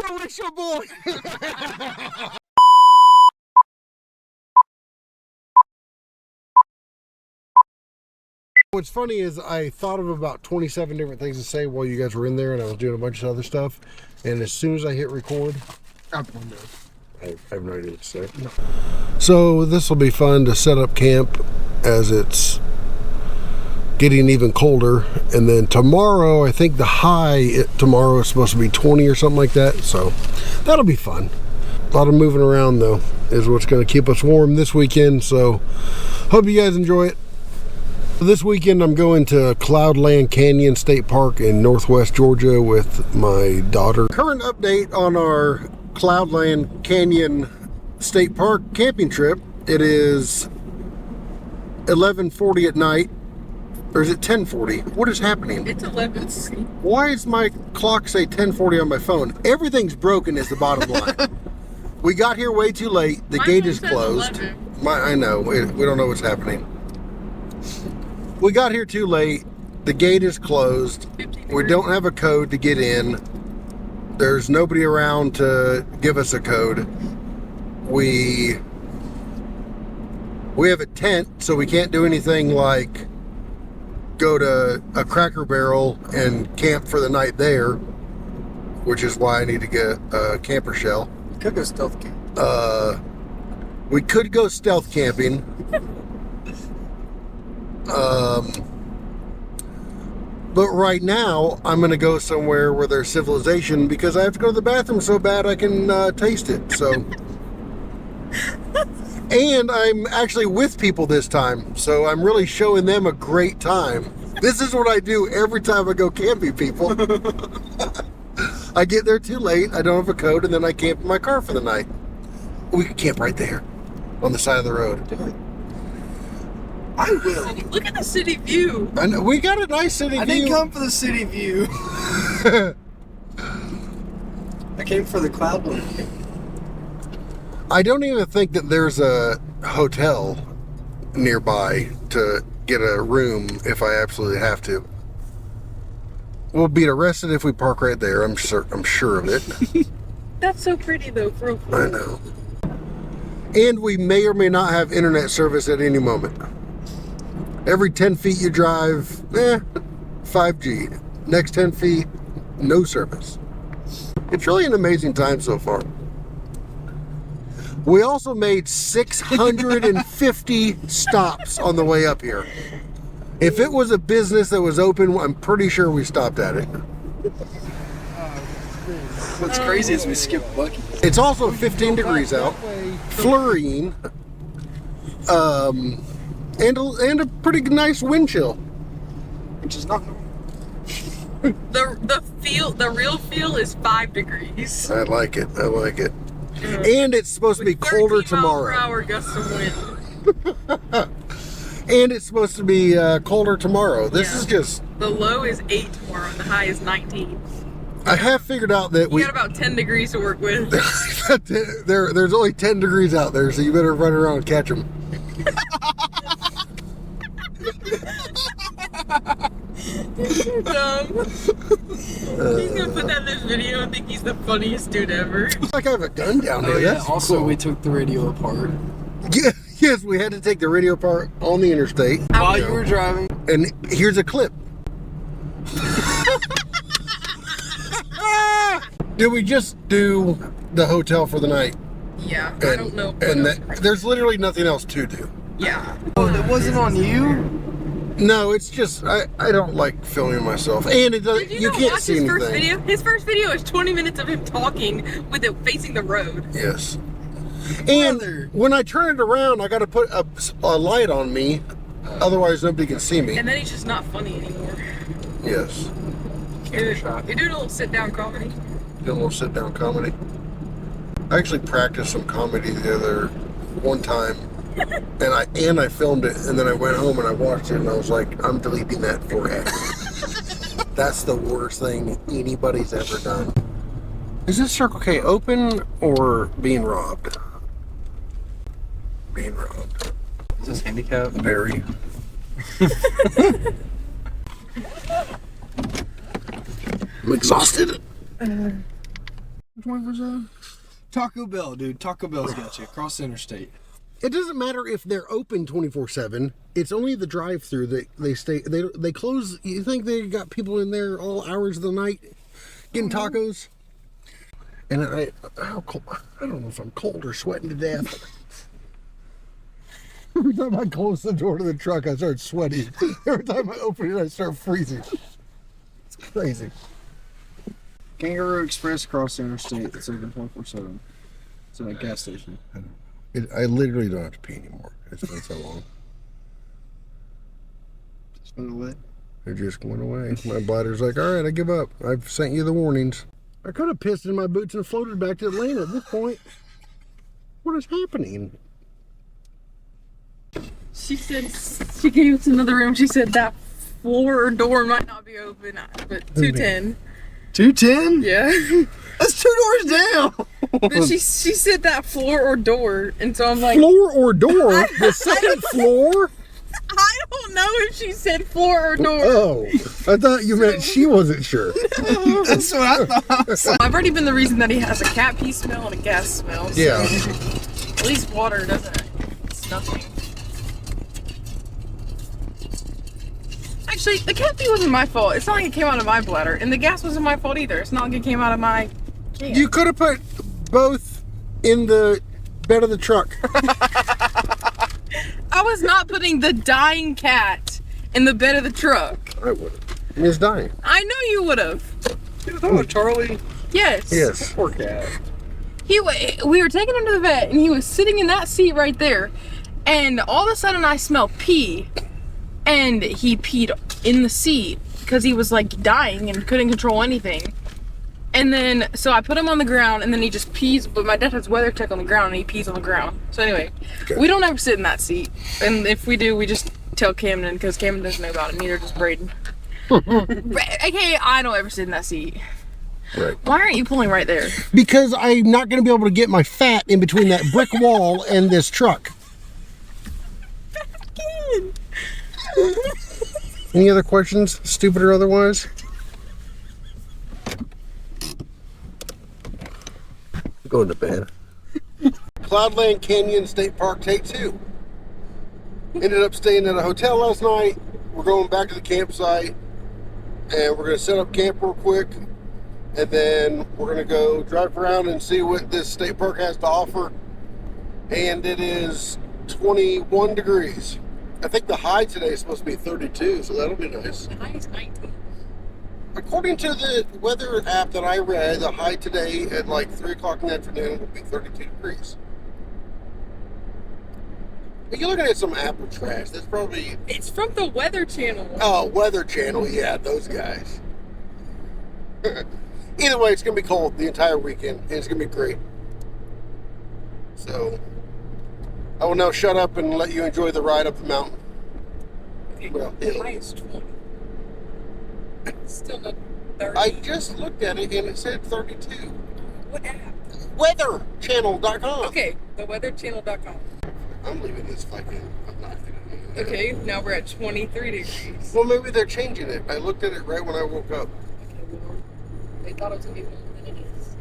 bro, that's your boy. What's funny is I thought of about 27 different things to say while you guys were in there, and I was doing a bunch of other stuff. And as soon as I hit record, I have no idea what to say. No. So this will be fun to set up camp as it's getting even colder. And then tomorrow, I think the high tomorrow is supposed to be 20 or something like that. So that'll be fun. A lot of moving around though is what's going to keep us warm this weekend. So hope you guys enjoy it. This weekend I'm going to Cloudland Canyon State Park in northwest Georgia with my daughter. Current update on our Cloudland Canyon State Park camping trip. It is 11:40 at night. Or is it 10:40? What is happening? It's 11:40. Why does my clock say 10:40 on my phone? Everything's broken is the bottom line. We got here way too late. The gate is closed. I know. We don't know what's happening. We got here too late. The gate is closed. We don't have a code to get in. There's nobody around to give us a code. We have a tent, so we can't do anything like go to a Cracker Barrel and camp for the night there, which is why I need to get a camper shell. Could go stealth camp. We could go stealth camping. But right now, I'm going to go somewhere where there's civilization because I have to go to the bathroom so bad I can taste it. So, and I'm actually with people this time, so I'm really showing them a great time. This is what I do every time I go camping, people. I get there too late, I don't have a code, and then I camp in my car for the night. We can camp right there on the side of the road. I will. Look at the city view. I know, we got a nice city view. I didn't come for the city view. I came for the Cloudland. I don't even think that there's a hotel nearby to get a room if I absolutely have to. We'll be arrested if we park right there. I'm sure of it. That's so pretty though, for real. I know. And we may or may not have internet service at any moment. Every 10 feet you drive, 5G. Next 10 feet, no service. It's really an amazing time so far. We also made 650 stops on the way up here. If it was a business that was open, I'm pretty sure we stopped at it. What's crazy is we skipped Buc-ee's. It's also 15 degrees out, flurrying, and a pretty nice wind chill. Which is not normal. The real feel is 5 degrees. I like it. And it's supposed to be colder tomorrow. 30 mile per hour gusts of wind. And it's supposed to be colder tomorrow. This is just... The low is 8 tomorrow and the high is 19. I have figured out that we got about 10 degrees to work with. There's only 10 degrees out there, so you better run around and catch them. He's so dumb. He's gonna put that in this video and think he's the funniest dude ever. It's like I have a gun down there. Yeah. That's Also, cool. we took the radio apart. Yes, we had to take the radio apart on the interstate. While you were driving. And here's a clip. Did we just do the hotel for the night? Yeah, I don't know. And there's literally nothing else to do. Yeah. Oh, that wasn't on you? No, it's just I don't like filming myself, and it does, you can't see anything. First video? His first video is 20 minutes of him talking with it facing the road. Yes. And when I turn it around, I got to put a light on me, otherwise nobody can see me. And then he's just not funny anymore. Yes. You're doing a little sit-down comedy. Doing a little sit-down comedy. I actually practiced some comedy the other one time. And I filmed it, and then I went home and I watched it, and I was like, I'm deleting that forever. That's the worst thing anybody's ever done. Is this Circle K open or being robbed? Being robbed. Is this handicapped? Very. I'm exhausted. 24/7. Taco Bell, dude. Taco Bell's got you across the interstate. It doesn't matter if they're open 24/7. It's only the drive-through that they stay. They close. You think they got people in there all hours of the night getting tacos? And how cold? I don't know if I'm cold or sweating to death. Every time I close the door to the truck, I start sweating. Every time I open it, I start freezing. It's crazy. Kangaroo Express across the interstate. It's open 24/7. It's at a gas station. I literally don't have to pee anymore. It's been so long. Just went away. It just went away. My bladder's like, all right, I give up. I've sent you the warnings. I could have pissed in my boots and floated back to Atlanta at this point. What is happening? She said she gave us another room. She said that floor or door might not be open, but 210. 210? Yeah. That's 2 doors down. But she said that floor or door, and so I'm like, Floor or door? The second floor? I don't know if she said floor or door. Oh, I thought you meant she wasn't sure. That's what I thought. I've already been the reason that he has a cat pee smell and a gas smell. So Yeah. at least water doesn't. It's nothing. Actually, the cat pee wasn't my fault. It's not like it came out of my bladder, and the gas wasn't my fault either. It's not like it came out of my can. You could have put both in the bed of the truck. I was not putting the dying cat in the bed of the truck. I would have. It's dying. I know you would have. Oh, Charlie. Yes. Yes. Poor cat. We were taking him to the vet, and he was sitting in that seat right there, and all of a sudden I smelled pee, and he peed in the seat because he was like dying and couldn't control anything. And then, so I put him on the ground, and then he just pees, but my dad has weather tech on the ground, and he pees on the ground. So anyway, we don't ever sit in that seat. And if we do, we just tell Camden, because Camden doesn't know about it, neither does Braden. Okay, I don't ever sit in that seat. Right. Why aren't you pulling right there? Because I'm not going to be able to get my fat in between that brick wall and this truck. Any other questions, stupid or otherwise? Going to bed. Cloudland Canyon State Park, take 2. Ended up staying at a hotel last night. We're going back to the campsite, and we're going to set up camp real quick, and then we're going to go drive around and see what this state park has to offer. And it is 21 degrees. I think the high today is supposed to be 32, so that'll be nice. The high is 19. According to the weather app that I read, the high today at like 3 o'clock in the afternoon will be 32 degrees. But you're looking at some Apple trash. That's probably... It's from the Weather Channel. Oh, Weather Channel. Yeah, those guys. Either way, it's going to be cold the entire weekend, and it's going to be great. So, I will now shut up and let you enjoy the ride up the mountain. Okay, Well, the yeah. high is 20. Still not 30. I just looked at it, and it said 32. What app? WeatherChannel.com. Okay, theweatherchannel.com. I'm leaving this fucking... I'm not gonna... Okay, now we're at 23 degrees. Well, maybe they're changing it. I looked at it right when I woke up. Okay, well, they thought it was going to be more than it is.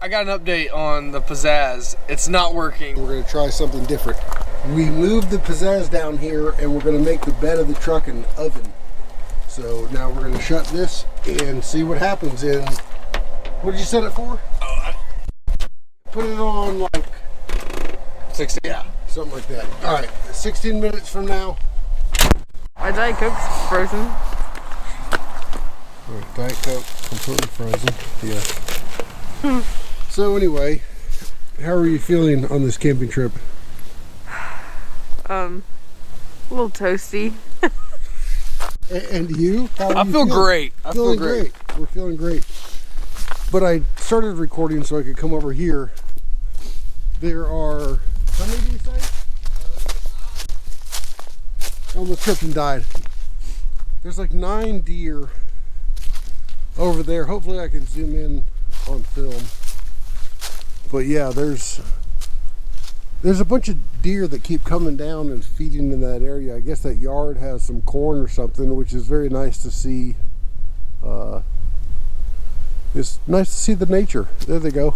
I got an update on the Pizzazz. It's not working. We're gonna try something different. We moved the Pizzazz down here and we're gonna make the bed of the truck an oven. So now we're gonna shut this and see what happens in, what did you set it for? Put it on like 60. Yeah, something like that. All right, 16 minutes from now. My Diet Coke's frozen. All right, Diet Coke, completely frozen. Yeah. So anyway, how are you feeling on this camping trip? A little toasty. And you? How are I you feel feeling? great. I feel Feeling great. We're feeling great. But I started recording so I could come over here. There are, how many do you say? Almost tripped and died. There's like 9 deer over there. Hopefully I can zoom in on film. But yeah, there's a bunch of deer that keep coming down and feeding in that area. I guess that yard has some corn or something, which is very nice to see. It's nice to see the nature. There they go.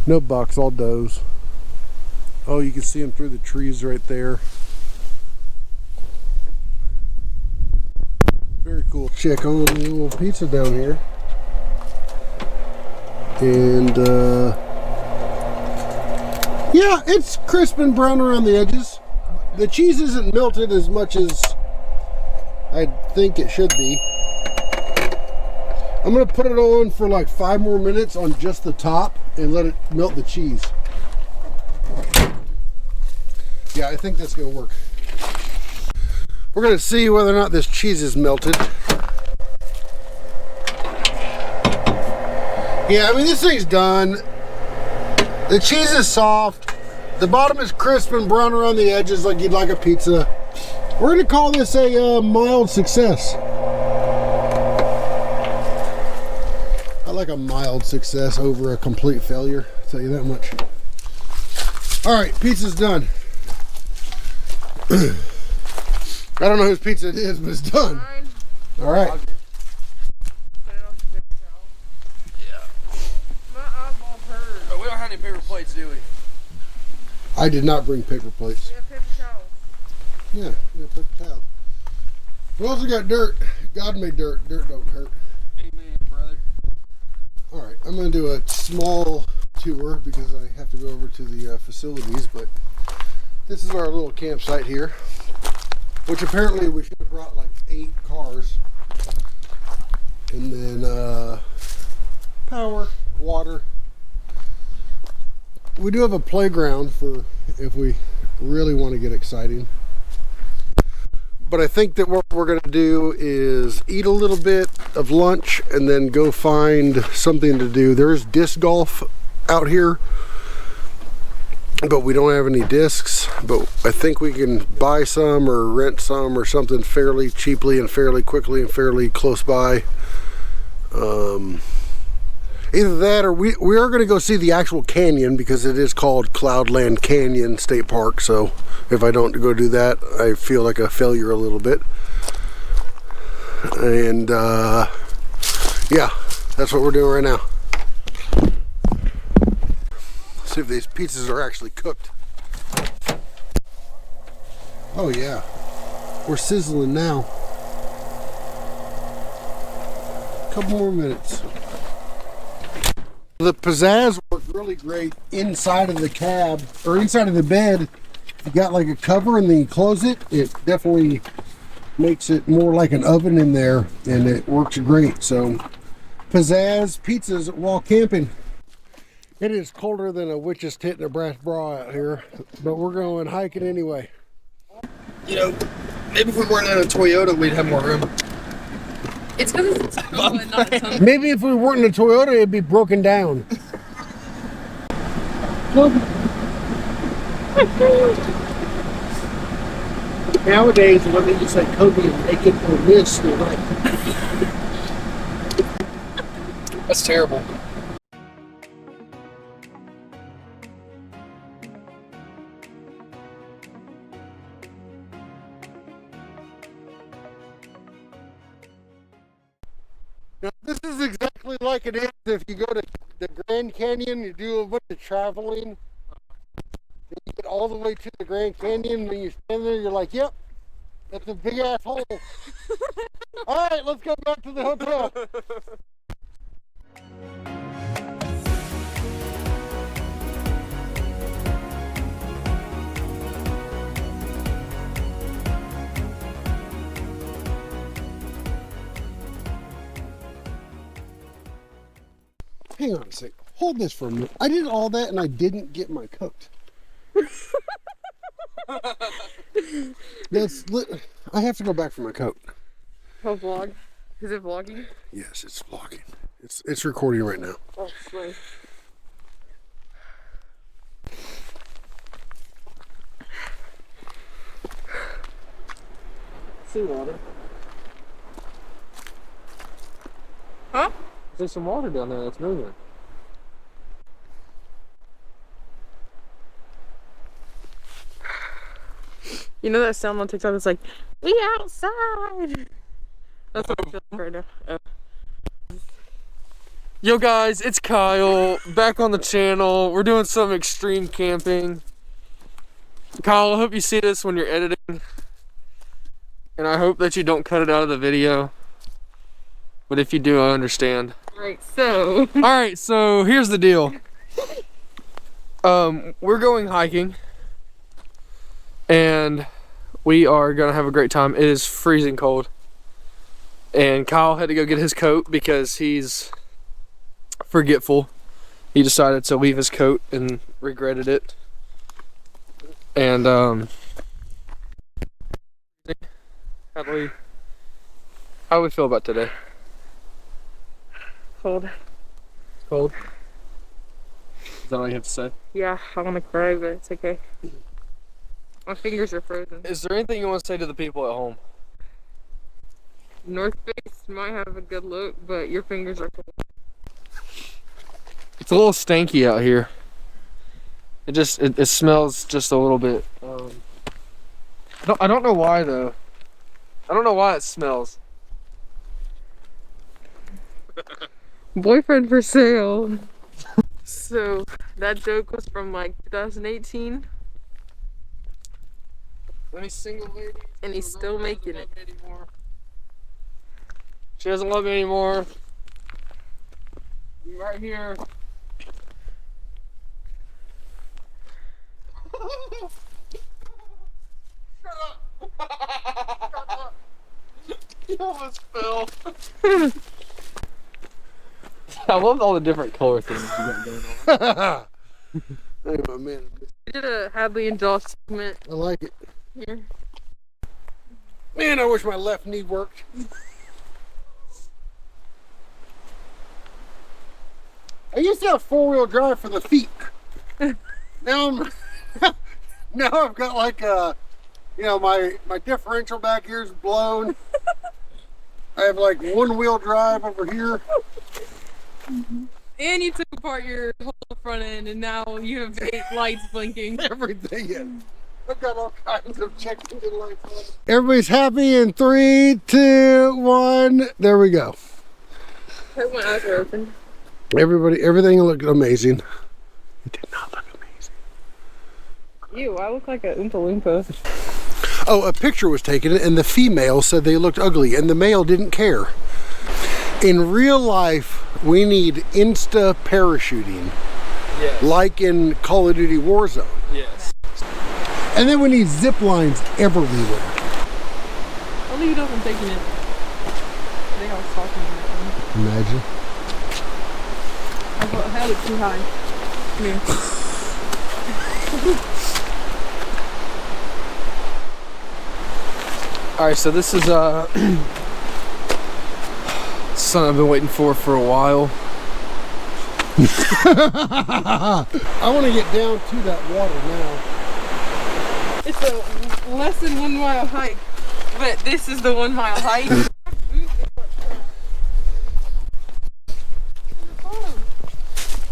No bucks, all does. Oh, you can see them through the trees right there. Very cool. Check on the little pizza down here. And yeah, it's crisp and brown around the edges. The cheese isn't melted as much as I think it should be. I'm gonna put it on for like 5 more minutes on just the top and let it melt the cheese. Yeah, I think that's gonna work. We're gonna see whether or not this cheese is melted. Yeah, I mean, this thing's done. The cheese is soft. The bottom is crisp and brown around the edges like you'd like a pizza. We're gonna call this a mild success. I like a mild success over a complete failure, I'll tell you that much. All right, pizza's done. I don't know whose pizza it is, but it's done. Mine. All right. Put it on the paper towel. Yeah. My eyeball hurts. Oh, we don't have any paper plates, do we? I did not bring paper plates. We have paper towels. Yeah, paper towel. We also got dirt. God made dirt. Dirt don't hurt. Amen, brother. All right, I'm going to do a small tour because I have to go over to the facilities, but this is our little campsite here, which apparently we should have brought like 8 cars. And then power, water. We do have a playground for if we really want to get exciting. But I think that what we're going to do is eat a little bit of lunch and then go find something to do. There's disc golf out here, but we don't have any discs. But I think we can buy some or rent some or something fairly cheaply and fairly quickly and fairly close by. Either that or we are going to go see the actual canyon because it is called Cloudland Canyon State Park. So if I don't go do that, I feel like a failure a little bit. And yeah, that's what we're doing right now. Let's see if these pizzas are actually cooked. Oh yeah, we're sizzling now. Couple more minutes. The Pizzazz worked really great inside of the cab, or inside of the bed. You got like a cover and then you close it. It definitely makes it more like an oven in there, and it works great. So, Pizzazz pizzas while camping. It is colder than a witch's tit in a brass bra out here, but we're going hiking anyway. You know, maybe if we weren't in a Toyota, we'd have more room. It's because it's a Tacoma, not a Tundra. Maybe if we weren't in a Toyota, it'd be broken down. Nowadays, when they just like Kobe and make it for this, they're like, That's terrible. now, this is exactly like it is if you go to the Grand Canyon, you do a bunch of traveling. You get all the way to the Grand Canyon, and you stand there, you're like, yep, that's a big ass hole. All right, let's go back to the hotel. Hang on a sec. Hold this for a minute. I did all that and I didn't get my coat. I have to go back for my coat. Oh, vlog? Is it vlogging? Yes, it's vlogging. It's recording right now. Oh, sweet. Seawater. Huh? There's some water down there that's moving. You know that sound on TikTok that's like, we outside. That's what I feel like right now. Oh. Yo guys, it's Kyle, back on the channel. We're doing some extreme camping. Kyle, I hope you see this when you're editing. And I hope that you don't cut it out of the video. But if you do, I understand. Alright, so here's the deal. We're going hiking. And we are gonna have a great time. It is freezing cold. And Kyle had to go get his coat because he's forgetful. He decided to leave his coat and regretted it. And how do we feel about today? Cold. It's cold. Is that all you have to say? Yeah, I want to cry, but it's okay. My fingers are frozen. Is there anything you want to say to the people at home? North Face might have a good look, but your fingers are cold. It's a little stanky out here. It smells just a little bit. I don't know why though. I don't know why it smells. Boyfriend for sale. So that joke was from like 2018. Any single lady? And he's still making it. She doesn't love me anymore. I'm right here. Shut up. You almost fell. I love all the different color things you got going on. Hey, my man. We did a Hadley and Josh segment I like it. here. Man, I wish my left knee worked. I used to have four-wheel drive for the feet. Now I've got like my differential back here is blown. I have like one-wheel drive over here. And you took apart your whole front end, and now you have 8 lights blinking. Everything in. I've got all kinds of check engine lights on. Everybody's happy in 3, 2, 1. There we go. I hope my eyes are open. Everything looked amazing. It did not look amazing. Ew, I look like a Oompa Loompa. Oh, a picture was taken and the female said they looked ugly and the male didn't care. In real life, we need insta parachuting. Yes. Like in Call of Duty Warzone. Yes. And then we need zip lines everywhere. I'll leave it up and taking it. I think I was talking to that one. Imagine. I held it too high. Come here. Alright, so this is something I've been waiting for a while. I want to get down to that water now. It's a less than 1 mile hike, but this is the 1 mile hike.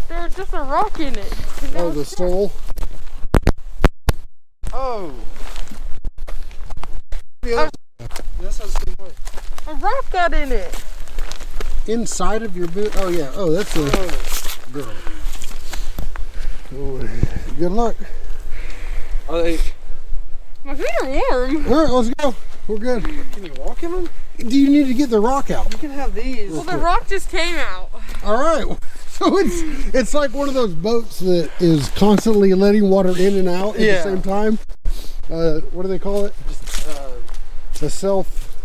There's just a rock in it. Oh, the soul. Oh! Yeah. That's the same way. A rock got in it. inside of your boot? Oh yeah. Oh, that's a girl. Oh, good luck. Are they? My feet are warm. All right, let's go. We're good. Can you walk in them? Do you need to get the rock out? You can have these. Well, the rock just came out. All right. So it's like one of those boats that is constantly letting water in and out at the same time. What do they call it? The self.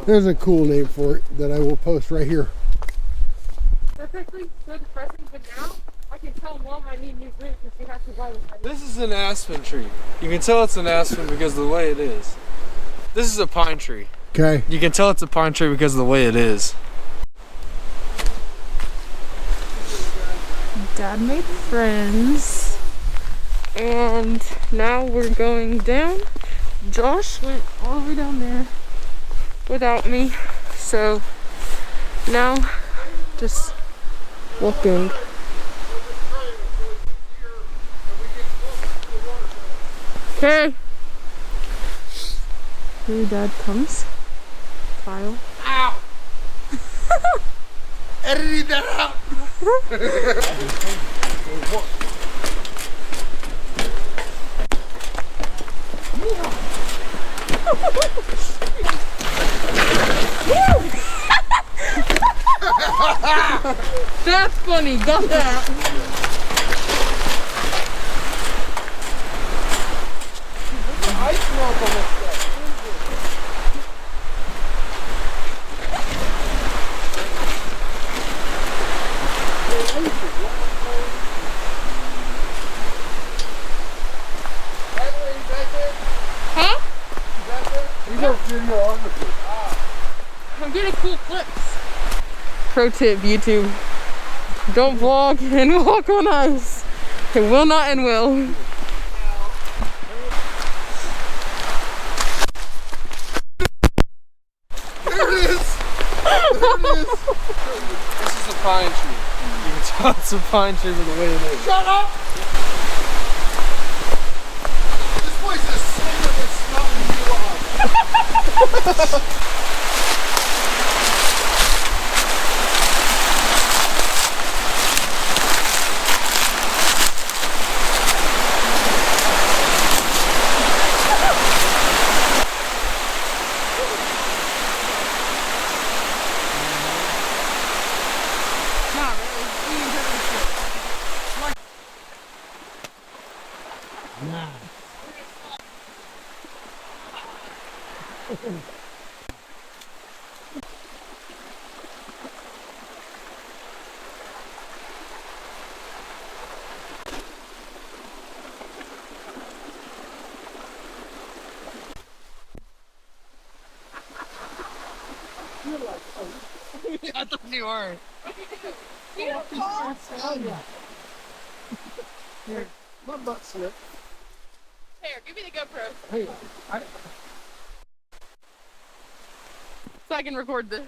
There's a cool name for it that I will post right here. That's actually so depressing, but now I can tell Mom I need new boots and she has to buy them. This is an aspen tree. You can tell it's an aspen because of the way it is. This is a pine tree. Okay. You can tell it's a pine tree because of the way it is. Dad made friends, and now we're going down. Josh went all the way down there without me, so now just walking. Okay. Here Dad comes. File. Ow! Editing that out. That's funny. Got that. Ice melt on this stuff. Huh? You don't videography. I'm getting cool clips. Pro tip, YouTube. Don't vlog and walk on ice. It will not end well. There it is. There it is. This is a pine tree. You can tell it's a pine tree with the way it is. Shut up. This place is slicker than snot and you are. I thought you were. My butt slipped. Here, give me the GoPro Hey, so I can record this.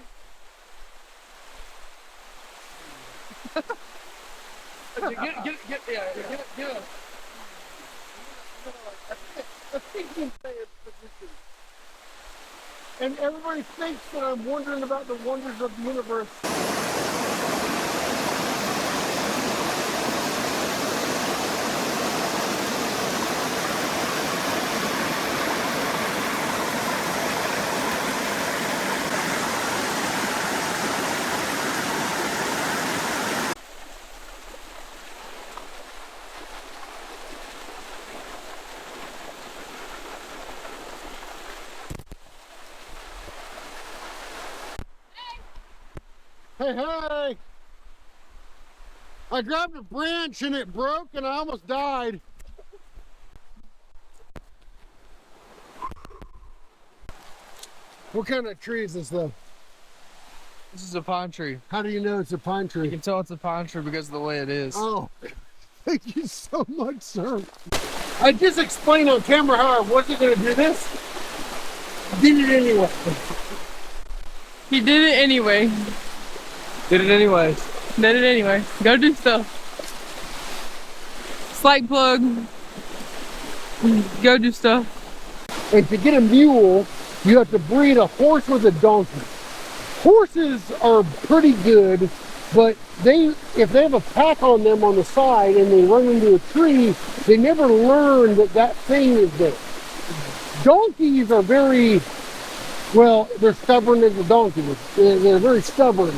Get. and everybody thinks that I'm wondering about the wonders of the universe. Hey, hey! I grabbed a branch and it broke and I almost died. What kind of tree is this though? This is a pine tree. How do you know it's a pine You tree? can tell it's a pine tree because of the way it is. Oh, thank you so much, sir. I just explained on camera how I wasn't going to do this. Did it anyway. He did it anyway. Did it anyway. Did it anyway. Go do stuff. Slight plug. Go do stuff. And to get a mule, you have to breed a horse with a donkey. Horses are pretty good, but if they have a pack on them on the side and they run into a tree, they never learn that thing is there. Donkeys are very, well, they're stubborn as a donkey. They're very stubborn.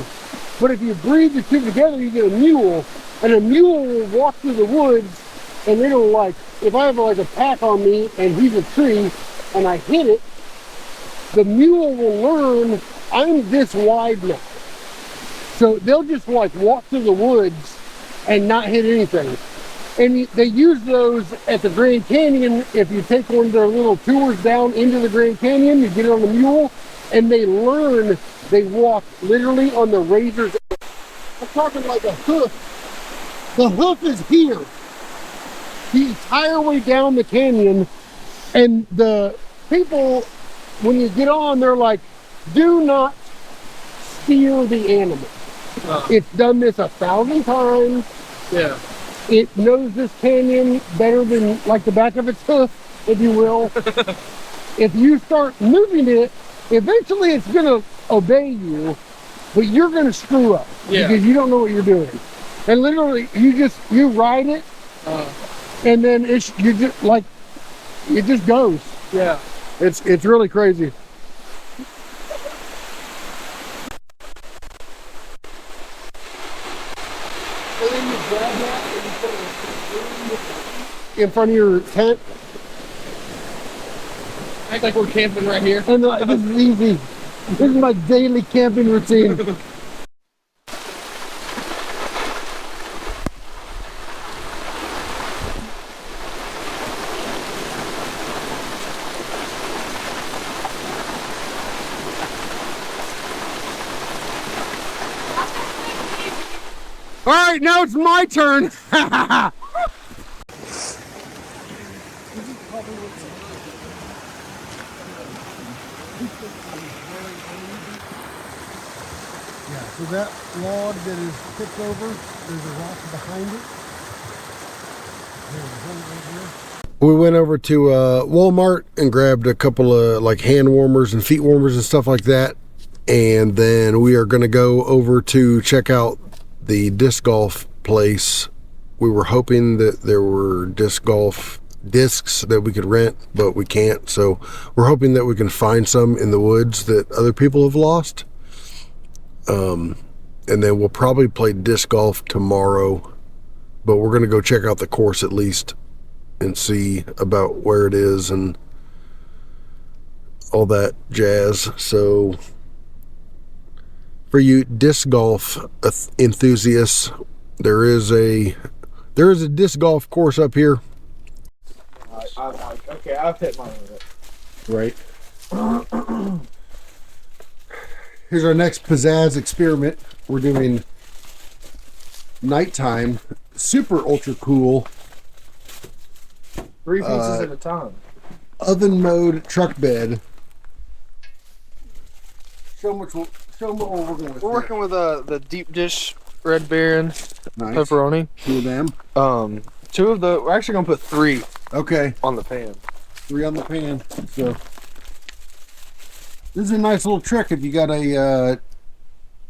But if you breed the two together, you get a mule, and a mule will walk through the woods, and it'll like, if I have like a pack on me and he's a tree, and I hit it, the mule will learn I'm this wide now. So they'll just like walk through the woods and not hit anything. And they use those at the Grand Canyon. If you take one of their little tours down into the Grand Canyon, you get on the mule, and they learn, they walk literally on the razor's edge. I'm talking like a hoof. The hoof is here, the entire way down the canyon. And the people, when you get on, they're like, do not steer the animal. It's done this 1,000 times. Yeah. It knows this canyon better than like the back of its hoof, if you will. If you start moving it, eventually it's gonna obey you, but you're gonna screw up because you don't know what you're doing. And literally, you ride it, and then it just goes. Yeah. It's really crazy. In front of your tent. Act like we're camping right here. And this is easy. This is my daily camping routine. All right, now it's my turn. Yeah, so that log that is tipped over, there's a rock behind it. We went over to Walmart and grabbed a couple of like hand warmers and feet warmers and stuff like that. And then we are going to go over to check out the disc golf place. We were hoping that there were disc golf discs that we could rent, but we can't. So we're hoping that we can find some in the woods that other people have lost. And then we'll probably play disc golf tomorrow, but we're going to go check out the course at least and see about where it is and all that jazz. So for you disc golf enthusiasts, there is a disc golf course up here. Okay, I've hit mine with it. Right. Here's our next pizzazz experiment. We're doing nighttime, super ultra cool 3 pieces at a time. oven mode truck bed. Show them what we're working with. We're working with the deep dish Red Baron Nice. pepperoni. 2 of them. We're actually gonna put 3 Okay, on the pan. 3 on the pan. So this is a nice little trick if you got a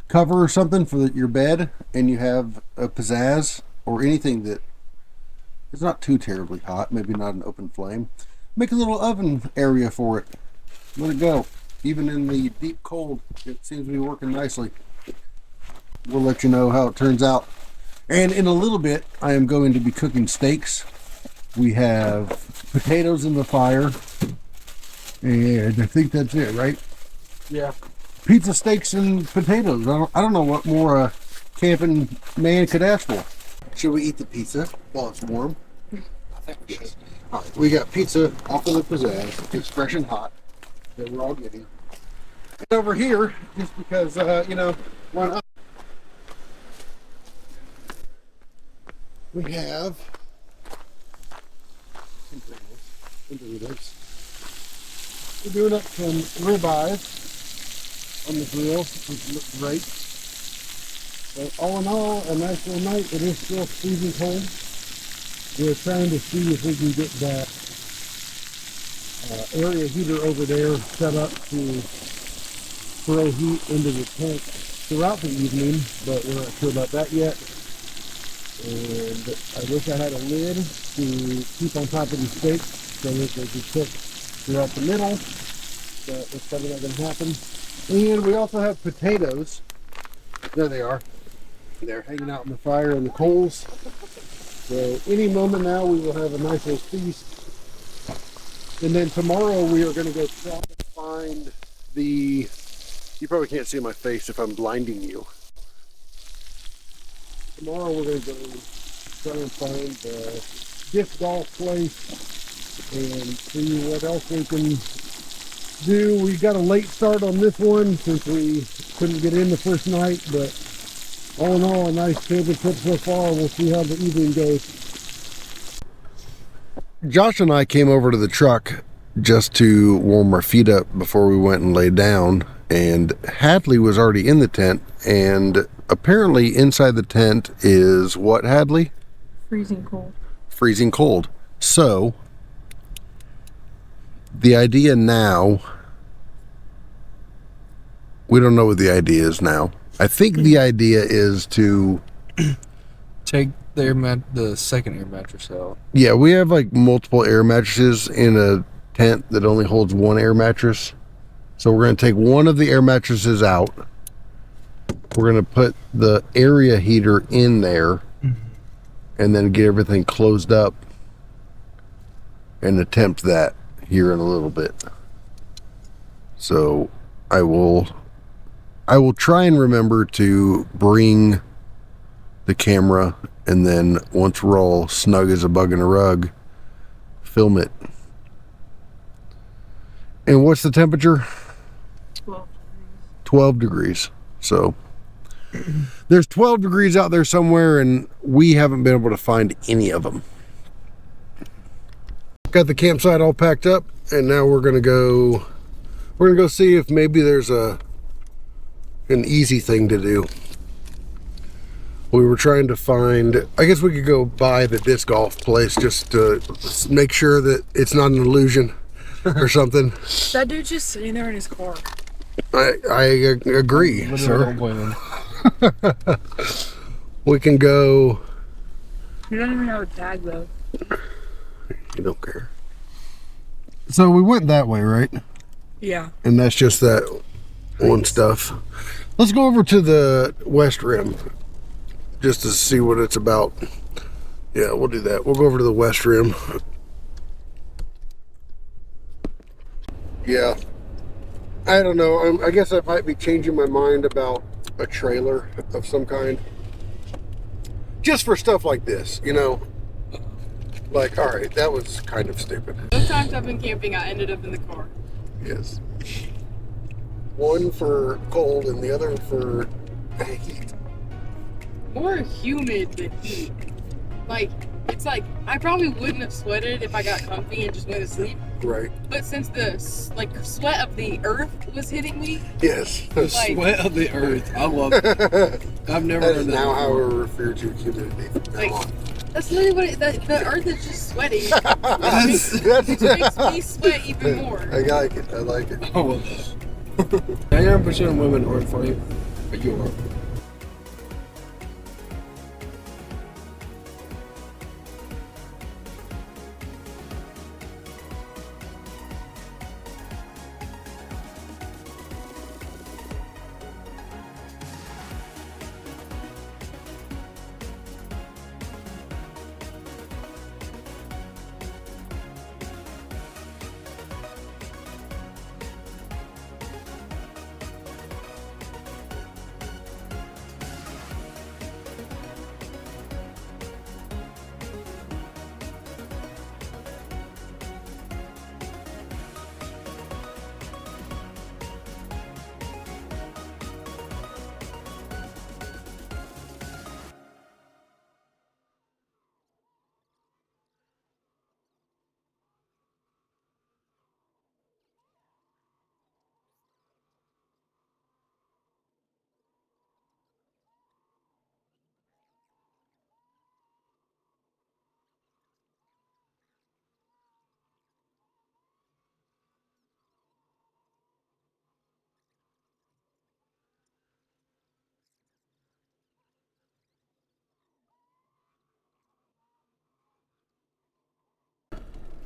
cover or something for your bed and you have a pizzazz or anything that is not too terribly hot, maybe not an open flame. Make a little oven area for it. Let it go. Even in the deep cold, it seems to be working nicely. We'll let you know how it turns out. And in a little bit, I am going to be cooking steaks. We have potatoes in the fire. And I think that's it, right? Yeah. Pizza, steaks, and potatoes. I don't know what more a camping man could ask for. Should we eat the pizza while it's warm? I think we should. All right, we got pizza off of the pizzazz. It's fresh and hot that we're all getting. And over here, just because, why not? We have some Doritos. We're doing up some ribeyes on the grill, which looks great. But all in all, a nice little night. It is still freezing cold. We're trying to see if we can get that area heater over there set up to throw heat into the tent throughout the evening, but we're not sure about that yet. And I wish I had a lid to keep on top of the steaks so that they could cook throughout the middle, but that's probably not going to happen. And we also have potatoes. There they are. They're hanging out in the fire and the coals. So any moment now we will have a nice little feast. And then tomorrow we are going to go try to find the... You probably can't see my face if I'm blinding you. Tomorrow we're going to go try and find the disc golf place and see what else we can do. We got a late start on this one since we couldn't get in the first night, but all in all, a nice camping trip so far. We'll see how the evening goes. Josh and I came over to the truck just to warm our feet up before we went and laid down, and Hadley was already in the tent, and apparently inside the tent is what, Hadley? Freezing cold. Freezing cold. So the idea now, we don't know what the idea is now. I think the idea is to Take the second air mattress out. yeah, we have like multiple air mattresses in a tent that only holds one air mattress. So we're going to take one of the air mattresses out. We're going to put the area heater in there and then get everything closed up and attempt that here in a little bit. So I will try and remember to bring the camera, and then once we're all snug as a bug in a rug, film it. And what's the temperature? 12 degrees. So there's 12 degrees out there somewhere, and we haven't been able to find any of them. Got the campsite all packed up, and now we're gonna go see if maybe there's an easy thing to do. We were trying to find, I guess we could go by the disc golf place just to make sure that it's not an illusion or something. That dude's just sitting there in his car. I agree, sir. Women. We can go. You don't even have a tag though. You don't care. So we went that way, right? Yeah. And that's just that one stuff. Let's go over to the west rim just to see what it's about. Yeah, we'll do that. We'll go over to the west rim. Yeah. I don't know. I guess I might be changing my mind about a trailer of some kind. Just for stuff like this, you know? Like, all right, that was kind of stupid. Both times I've been camping, I ended up in the car. Yes. One for cold and the other for heat. More humid than heat. Like, it's like, I probably wouldn't have sweated if I got comfy and just went to sleep. Right. But since the, sweat of the earth was hitting me, Yes. The Like- sweat of the earth. I love it. That I've never is heard that. now how before. we refer to humidity from now Like- on. that's literally what the earth is just sweating. That's, Which makes me sweat even more. I like it. I like it. Oh, well. 99% of women aren't funny, but you are.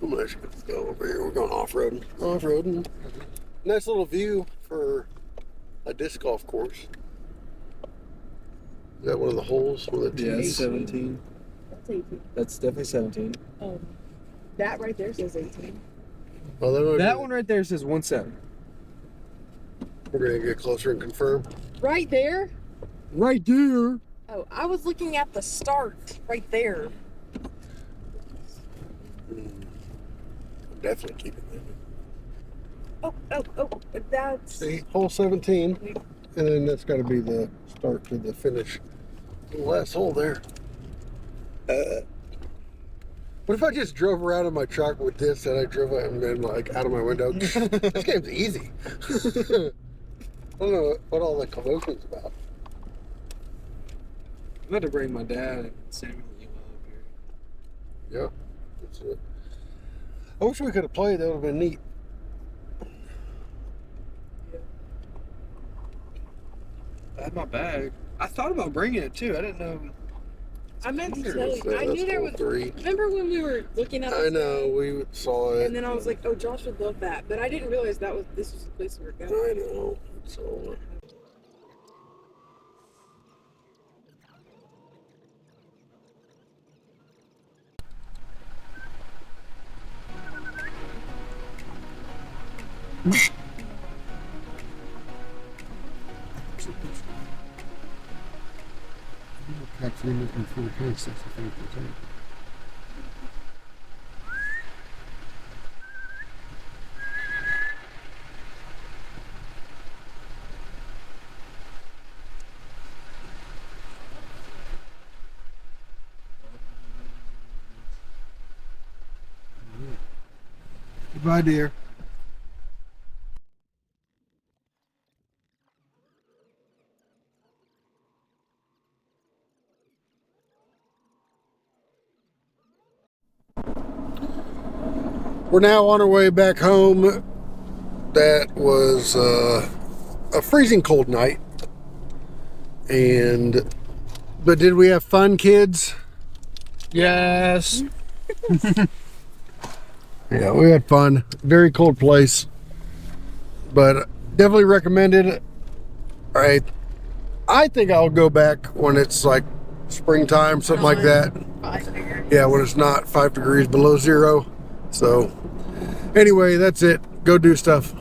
I'm gonna just go over here. We're going off-roading. Off-roading. Nice little view for a disc golf course. Is that one of the holes? One of the Yeah, tees? 17. That's 18. That's definitely 17. Oh, that right there says 18. Oh, that That one right there says 17. We're gonna get closer and confirm. Right there? Right there. Oh, I was looking at the start right there. Definitely keeping that. Oh, that's. See, hole 17, and then that's got to be the start to the finish. The last hole there. What if I just drove around in my truck with this and I drove it and then like out of my window? This game's easy. I don't know what all the commotion's about. I'm going to bring my dad and Samuel up here. Yeah, that's it. I wish we could have played. That would have been neat. I had my bag. I thought about bringing it too. I didn't know. I meant to tell That's you. I knew there hole was. 3. Remember when we were looking at? I know, we saw it. And then I was like, "Oh, Josh would love that," but I didn't realize this was the place we were going. I know. So. Capturing it in 4K, 65%. Goodbye, dear. We're now on our way back home. That was a freezing cold night. But did we have fun, kids? Yes. Yeah, we had fun. Very cold place. But definitely recommended it. All right. I think I'll go back when it's like springtime, something like that. Yeah, when it's not 5 degrees below zero. So anyway, that's it. Go do stuff.